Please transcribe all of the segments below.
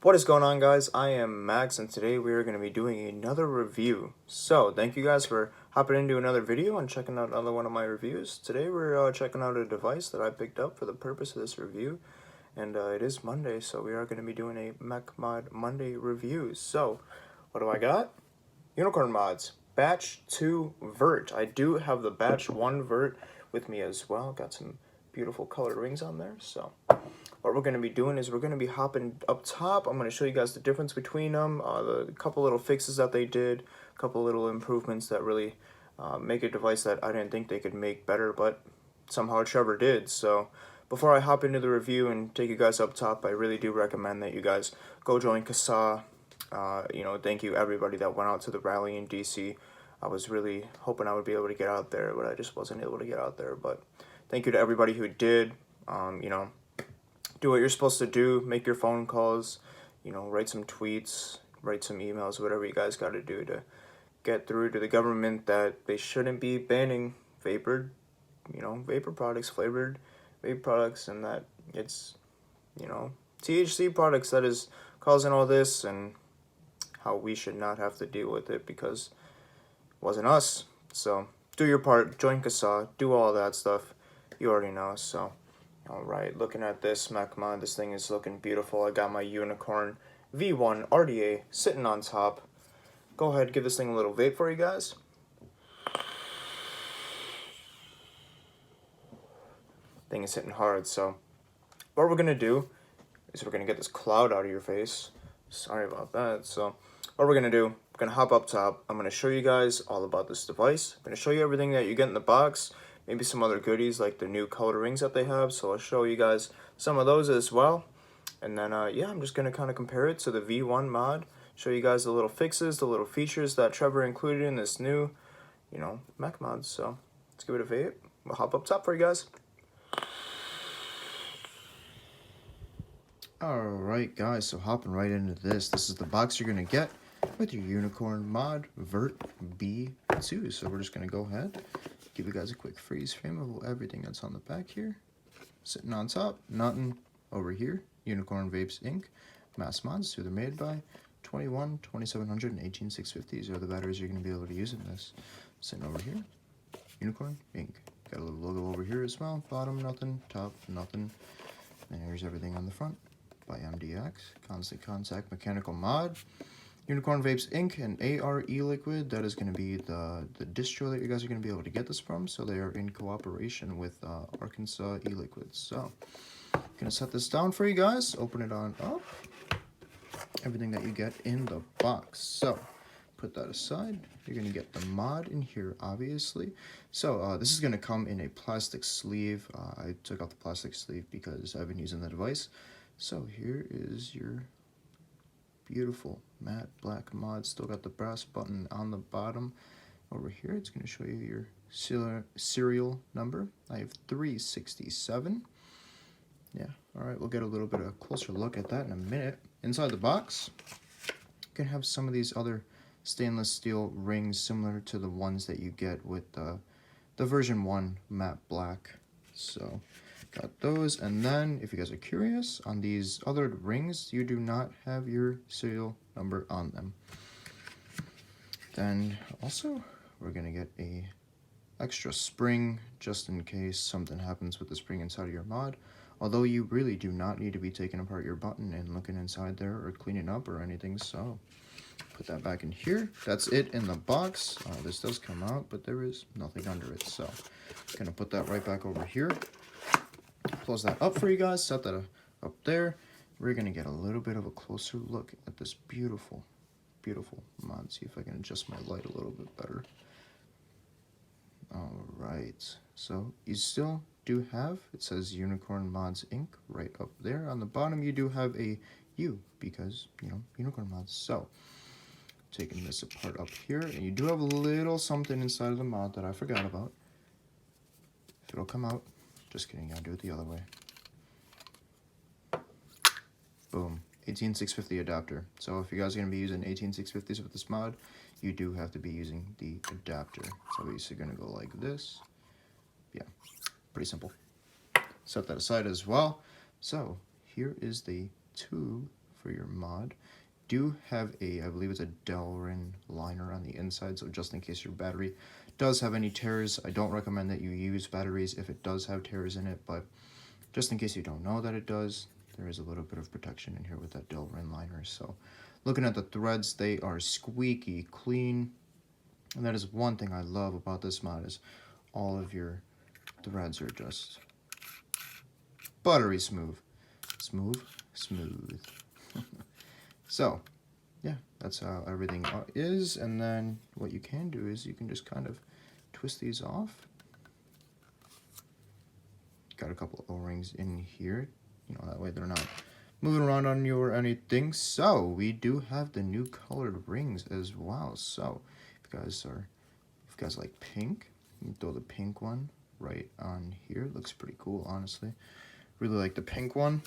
What is going on, guys? I am Max, and today we are going to be doing another review. So, thank you guys for hopping into another video and checking out another one of my reviews. Today we're checking out a device that I picked up for the purpose of this review, and it is Monday, so we are going to be doing a Mech Mod Monday review. So, what do I got? Unicorn Mods, Batch 2 Vert. I do have the Batch 1 Vert with me as well. Got some beautiful colored rings on there, so what we're going to be doing is we're going to be hopping up top. I'm going to show you guys the difference between them, the couple little fixes that they did, a couple little improvements that really make a device that I didn't think they could make better, but somehow Trevor did. So before I hop into the review and take you guys up top, I really do recommend that you guys go join CASA. Thank you everybody that went out to the rally in DC. I was really hoping I would be able to get out there, but I just wasn't able to get out there. But thank you to everybody who did. Do what you're supposed to do, make your phone calls, write some tweets, write some emails, whatever you guys got to do to get through to the government that they shouldn't be banning vapor products, flavored vape products, and that it's, THC products that is causing all this, and how we should not have to deal with it because it wasn't us. So do your part, join CASA, do all that stuff. You already know, so. Alright, looking at this Mech Mod, this thing is looking beautiful. I got my Unicorn V1 RDA sitting on top. Go ahead, give this thing a little vape for you guys. Thing is hitting hard, so what we're going to do is we're going to get this cloud out of your face. Sorry about that. So what we're going to do, we're going to hop up top. I'm going to show you guys all about this device. I'm going to show you everything that you get in the box. Maybe some other goodies like the new colored rings that they have. So I'll show you guys some of those as well. And then, yeah, I'm just going to kind of compare it to the V1 mod. Show you guys the little fixes, the little features that Trevor included in this new, Mech mod. So let's give it a vape. We'll hop up top for you guys. Alright, guys, so hopping right into this. This is the box you're going to get with your Unicorn Mod Vert B2. So we're just going to go ahead, give you guys a quick freeze frame of everything that's on the back here. Sitting on top, nothing over here. Unicorn Vapes Inc. Mass mods, who they're made by. 21, 2700, and 18650. These are the batteries you're going to be able to use in this. Sitting over here, Unicorn Inc. Got a little logo over here as well. Bottom, nothing. Top, nothing. And here's everything on the front by MDX. Constant Contact Mechanical Mod. Unicorn Vapes Inc. and ARE Liquid. That is going to be the distro that you guys are going to be able to get this from. So they are in cooperation with Arkansas E-Liquids. So I'm going to set this down for you guys. Open it on up. Everything that you get in the box. So put that aside. You're going to get the mod in here, obviously. So this is going to come in a plastic sleeve. I took out the plastic sleeve because I've been using the device. So here is your beautiful matte black mod. Still got the brass button on the bottom. Over here, it's going to show you your serial number. I have 367. Yeah, all right, we'll get a little bit of a closer look at that in a minute. Inside the box, you can have some of these other stainless steel rings similar to the ones that you get with the version 1 matte black. So got those, and then if you guys are curious, on these other rings, you do not have your serial number on them. Then also, we're gonna get a extra spring just in case something happens with the spring inside of your mod. Although you really do not need to be taking apart your button and looking inside there or cleaning up or anything, so put that back in here. That's it in the box. This does come out, but there is nothing under it, so I'm gonna put that right back over here. Close that up for you guys, set that up there. We're going to get a little bit of a closer look at this beautiful, beautiful mod. See if I can adjust my light a little bit better. Alright, so you still do have, it says Unicorn Mods Inc. right up there. On the bottom you do have a U because, Unicorn Mods. So, taking this apart up here, and you do have a little something inside of the mod that I forgot about. If it'll come out. Just kidding, I'll do it the other way. Boom, 18650 adapter. So if you guys are going to be using 18650s with this mod, you do have to be using the adapter. So obviously going to go like this. Yeah, pretty simple. Set that aside as well. So here is the tube for your mod. Do have a, I believe it's a Delrin liner on the inside, so just in case your battery does have any tears, I don't recommend that you use batteries if it does have tears in it, but just in case you don't know that it does, there is a little bit of protection in here with that Delrin liner. So looking at the threads, they are squeaky clean, and that is one thing I love about this mod, is all of your threads are just buttery smooth. Smooth. So yeah, that's how everything is. And then what you can do is you can just kind of twist these off. Got a couple of O-rings in here, you know, that way they're not moving around on you or anything. So we do have the new colored rings as well. So if you guys like pink, you can throw the pink one right on here. It looks pretty cool, honestly. Really like the pink one.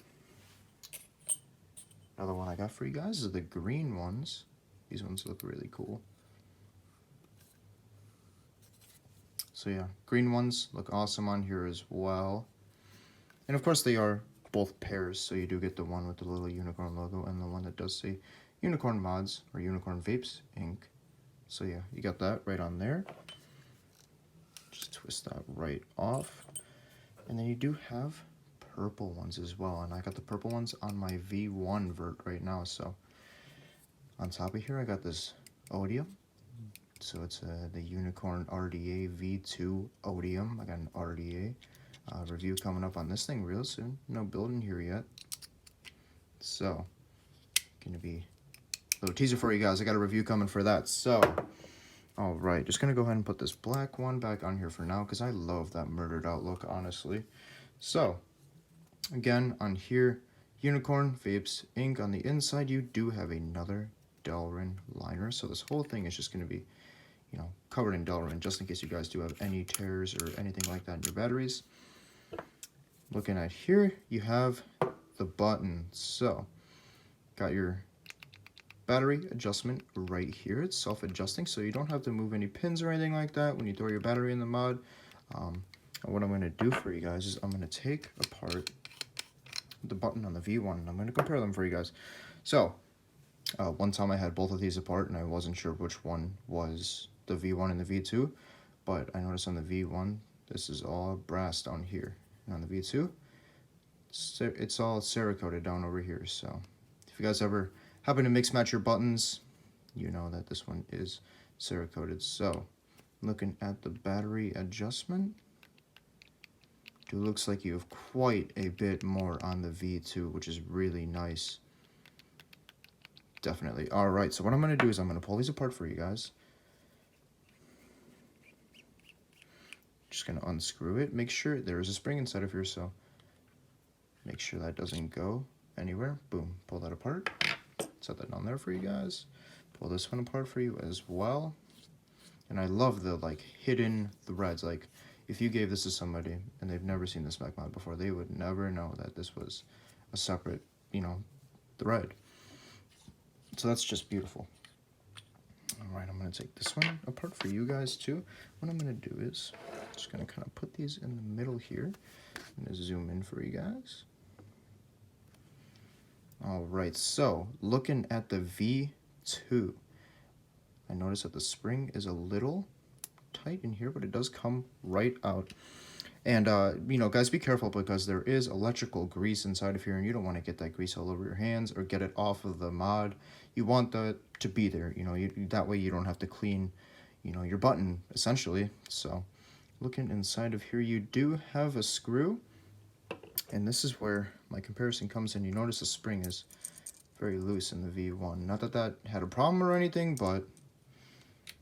Another one I got for you guys is the green ones. These ones look really cool. So yeah, green ones look awesome on here as well. And of course they are both pairs, so you do get the one with the little unicorn logo and the one that does say Unicorn Mods or Unicorn Vapes Inc. So yeah, you got that right on there. Just twist that right off. And then you do have purple ones as well, and I got the purple ones on my V1 Vert right now. So on top of here I got this Odium, so it's the Unicorn RDA V2 Odium. I got an RDA review coming up on this thing real soon. No building here yet, so gonna be a little teaser for you guys. I got a review coming for that. So all right, just gonna go ahead and put this black one back on here for now because I love that murdered out look, honestly. So again, on here, Unicorn Vapes Inc. On the inside, you do have another Delrin liner. So this whole thing is just going to be, you know, covered in Delrin, just in case you guys do have any tears or anything like that in your batteries. Looking at here, you have the button. So, got your battery adjustment right here. It's self-adjusting, so you don't have to move any pins or anything like that when you throw your battery in the mod. What I'm going to do for you guys is I'm going to take apart the button on the V1 and I'm going to compare them for you guys. So one time I had both of these apart and I wasn't sure which one was the V1 and the V2, but I noticed on the V1 this is all brass down here, and on the V2 it's all Cerakoted down over here. So if you guys ever happen to mix match your buttons, you know that this one is Cerakoted. So looking at the battery adjustment, it looks like you have quite a bit more on the V2, which is really nice. Definitely. All right, so what I'm going to do is I'm going to pull these apart for you guys. Just going to unscrew it. Make sure there is a spring inside of here, so make sure that doesn't go anywhere. Boom, pull that apart. Set that down there for you guys. Pull this one apart for you as well. And I love the like hidden threads. Like if you gave this to somebody and they've never seen this Mac mod before, they would never know that this was a separate, you know, thread. So that's just beautiful. All right, I'm going to take this one apart for you guys too. What I'm going to do is just going to kind of put these in the middle here. I'm going to zoom in for you guys. All right, so looking at the V2, I notice that the spring is a little tight in here, but it does come right out. And, you know, guys, be careful because there is electrical grease inside of here, and you don't want to get that grease all over your hands or get it off of the mod. You want that to be there, you know, that way you don't have to clean, you know, your button, essentially. So, looking inside of here, you do have a screw, and this is where my comparison comes in. You notice the spring is very loose in the V1. Not that that had a problem or anything, but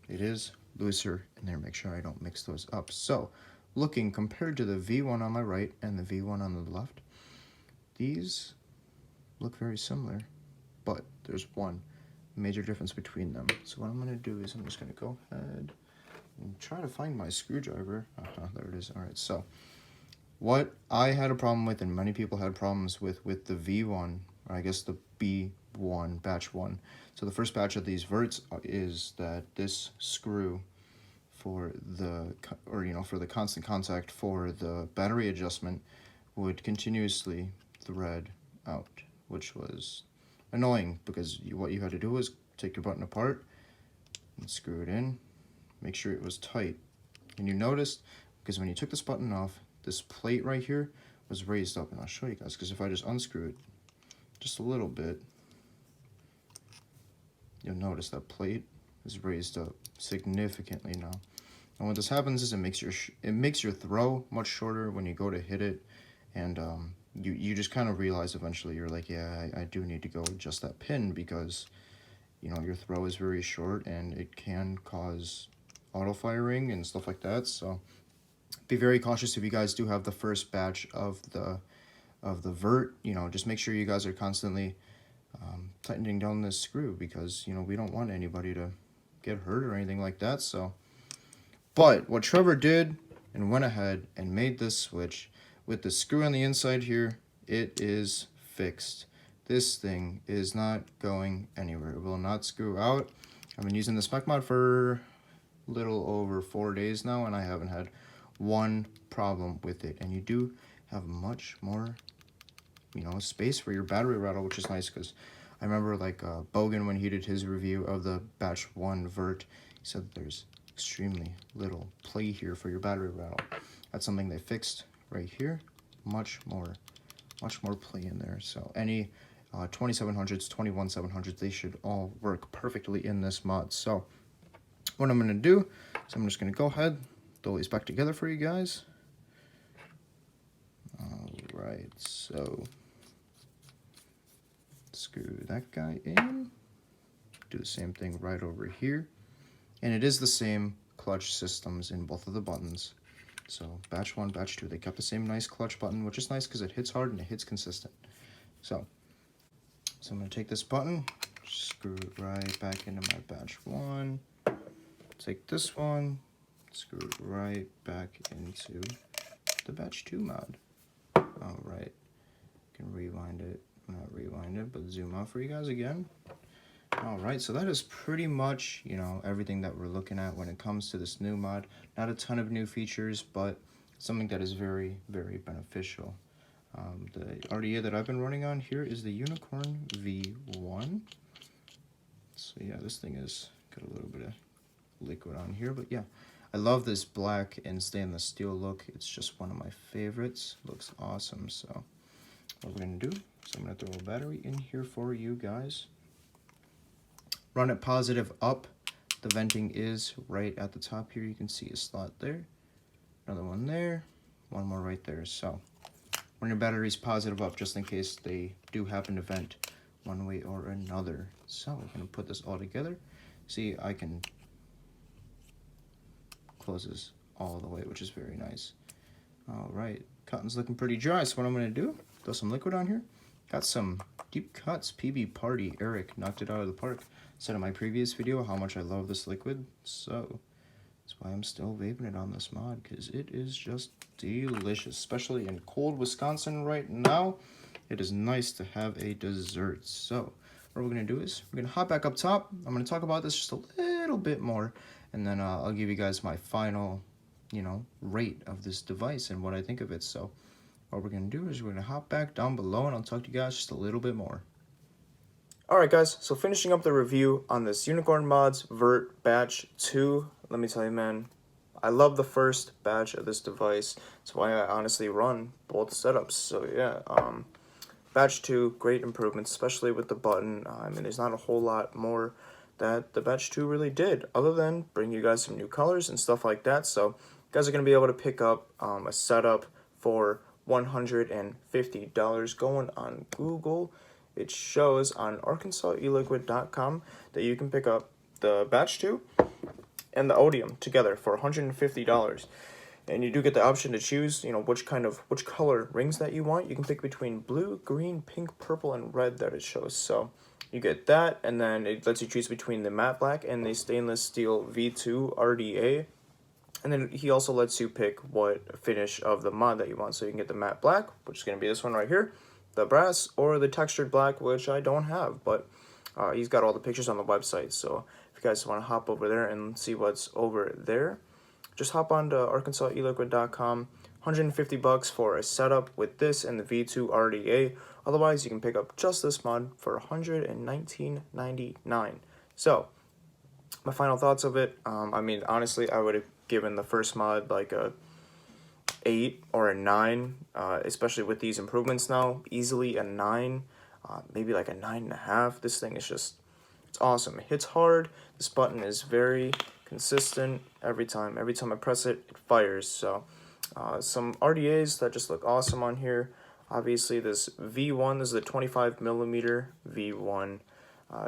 it is looser in there. Make sure I don't mix those up. So, looking compared to the V1 on my right and the V1 on the left, these look very similar, but there's one major difference between them. So what I'm going to do is I'm just going to go ahead and try to find my screwdriver. There it is. All right, so what I had a problem with and many people had problems with the V1, or I guess the B1, batch 1. So the first batch of these Verts is that this screw for the, or you know, for the constant contact for the battery adjustment would continuously thread out, which was annoying because what you had to do was take your button apart and screw it in, make sure it was tight. And you noticed, because when you took this button off, this plate right here was raised up. And I'll show you guys, because if I just unscrew it just a little bit, you'll notice that plate is raised up significantly now. And what this happens is it makes your throw much shorter when you go to hit it, and you just kind of realize eventually, you're like, yeah, I do need to go adjust that pin, because you know your throw is very short and it can cause auto firing and stuff like that. So be very cautious if you guys do have the first batch of the Vert. You know, just make sure you guys are constantly tightening down this screw, because you know we don't want anybody to get hurt or anything like that. So, but what Trevor did and went ahead and made this switch with the screw on the inside here, it is fixed. This thing is not going anywhere. It will not screw out. I've been using the spec mod for a little over 4 days now, and I haven't had one problem with it. And you do have much more, you know, space for your battery rattle, which is nice, because I remember like Bogan, when he did his review of the batch 1 Vert, he said there's extremely little play here for your battery rattle. That's something they fixed right here. Much more play in there. So any 2700s, 21700s, they should all work perfectly in this mod. So what I'm going to do is I'm just going to go ahead, throw these back together for you guys. Alright, so screw that guy in. Do the same thing right over here. And it is the same clutch systems in both of the buttons. So batch 1, batch 2, they kept the same nice clutch button, which is nice because it hits hard and it hits consistent. So I'm going to take this button, screw it right back into my batch 1. Take this one, screw it right back into the batch 2 mod. Alright, can rewind it, not rewind it, but zoom out for you guys again. Alright, so that is pretty much, you know, everything that we're looking at when it comes to this new mod. Not a ton of new features, but something that is very, very beneficial. The RDA that I've been running on here is the Unicorn V1. So yeah, this thing has got a little bit of liquid on here, but yeah, I love this black and stainless steel look. It's just one of my favorites. Looks awesome. So what we're gonna do is I'm gonna throw a battery in here for you guys. Run it positive up. The venting is right at the top here. You can see a slot there, another one there, one more right there. So run your batteries positive up just in case they do happen to vent one way or another. So we're gonna put this all together. See, I can close this all the way, which is very nice. All right, cotton's looking pretty dry. So what I'm gonna do, throw some liquid on here. Got some Deep Cuts PB Party. Eric knocked it out of the park. Said in my previous video how much I love this liquid, so that's why I'm still vaping it on this mod, because it is just delicious, especially in cold Wisconsin right now. It is nice to have a dessert. So what we're going to do is we're going to hop back up top. I'm going to talk about this just a little bit more, and then I'll give you guys my final, you know, rate of this device and what I think of it. So what we're going to do is we're going to hop back down below, and I'll talk to you guys just a little bit more. Alright guys, so finishing up the review on this Unicorn Mods Vert Batch 2, let me tell you, man, I love the first batch of this device. That's why I honestly run both setups. So yeah, Batch 2, great improvements, especially with the button. I mean, there's not a whole lot more that the Batch 2 really did, other than bring you guys some new colors and stuff like that. So you guys are going to be able to pick up a setup for $150 going on Google. It shows on ArkansasEliquid.com that you can pick up the Batch 2 and the Odium together for $150. And you do get the option to choose, you know, which color rings that you want. You can pick between blue, green, pink, purple, and red that it shows. So you get that, and then it lets you choose between the matte black and the stainless steel V2 RDA. And then he also lets you pick what finish of the mod that you want. So you can get the matte black, which is going to be this one right here, the brass, or the textured black, which I don't have, but he's got all the pictures on the website. So if you guys want to hop over there and see what's over there, just hop on to ArkansasEliquid.com. $150 for a setup with this and the V2 RDA. Otherwise, you can pick up just this mod for $119.99. So, my final thoughts of it, I mean, honestly, I would have given the first mod like a 8 or a 9, especially with these improvements now. Easily a 9, maybe like a 9.5. This thing is just, it's awesome. It hits hard. This button is very consistent every time. Every time I press it, it fires. So some RDAs that just look awesome on here. Obviously, this V1, this is the 25mm V1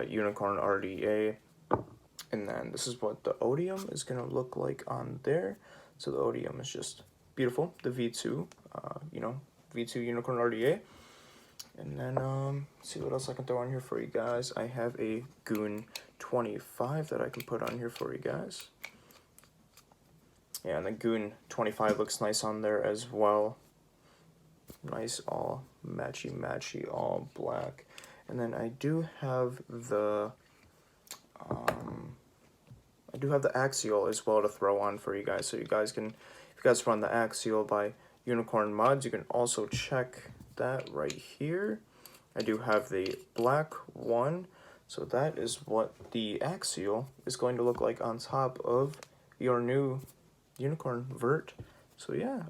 Unicorn RDA. And then this is what the Odium is going to look like on there. So the Odium is just beautiful. The V2, V2 Unicorn RDA. And then, see what else I can throw on here for you guys. I have a Goon 25 that I can put on here for you guys. Yeah, and the Goon 25 looks nice on there as well. Nice, all matchy, all black. And then I do have the Axial as well to throw on for you guys. So you guys can, if you guys run the Axial by Unicorn Mods, you can also check that right here. I do have the black one. So that is what the Axial is going to look like on top of your new Unicorn Vert. So yeah,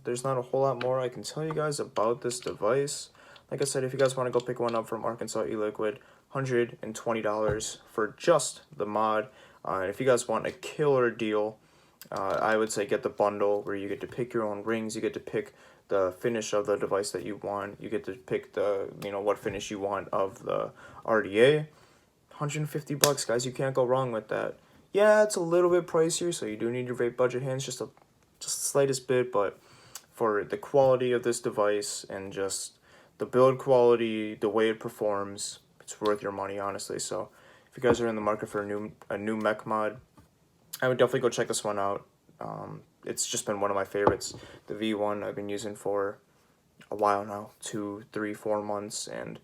there's not a whole lot more I can tell you guys about this device. Like I said, if you guys want to go pick one up from Arkansas eLiquid, $120 for just the mod. And if you guys want a killer deal, I would say get the bundle where you get to pick your own rings, you get to pick the finish of the device that you want, you get to pick the, what finish you want of the RDA. $150, guys, you can't go wrong with that. Yeah, it's a little bit pricier, so you do need your vape budget hands, just the slightest bit, but for the quality of this device and just the build quality, the way it performs, it's worth your money, honestly. So if you guys are in the market for a new mech mod, I would definitely go check this one out. It's just been one of my favorites. The V1 I've been using for a while now, 2, 3, 4 months, and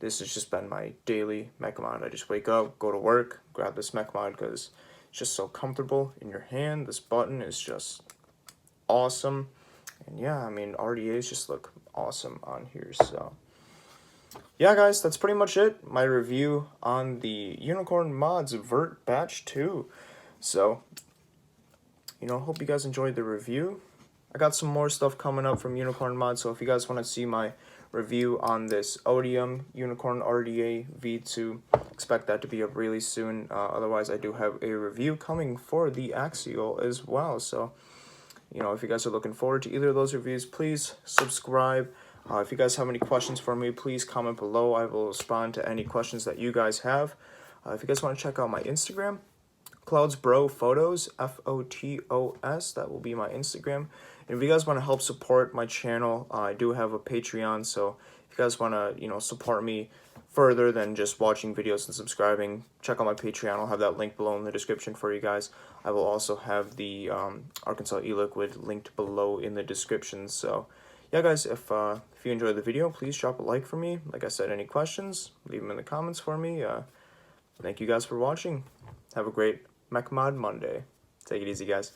this has just been my daily mech mod. I just wake up, go to work, grab this mech mod because it's just so comfortable in your hand. This button is just awesome. And yeah, I mean, RDAs just look awesome on here. So yeah, guys, that's pretty much it. My review on the Unicorn Mods Vert Batch 2. So, hope you guys enjoyed the review. I got some more stuff coming up from Unicorn Mods, so if you guys want to see my review on this Odium Unicorn RDA V2, expect that to be up really soon. Otherwise, I do have a review coming for the Axial as well. So, if you guys are looking forward to either of those reviews, please subscribe. If you guys have any questions for me, please comment below. I will respond to any questions that you guys have. If you guys want to check out my Instagram, Clouds Bro Photos, Photos, that will be my Instagram. And if you guys want to help support my channel, I do have a Patreon, so if you guys want to, support me further than just watching videos and subscribing, check out my Patreon. I'll have that link below in the description for you guys. I will also have the Arkansas eLiquid linked below in the description. So yeah, guys, if you enjoyed the video, please drop a like for me. Like I said, any questions, leave them in the comments for me. Thank you guys for watching. Have a great Mech Mod Monday. Take it easy, guys.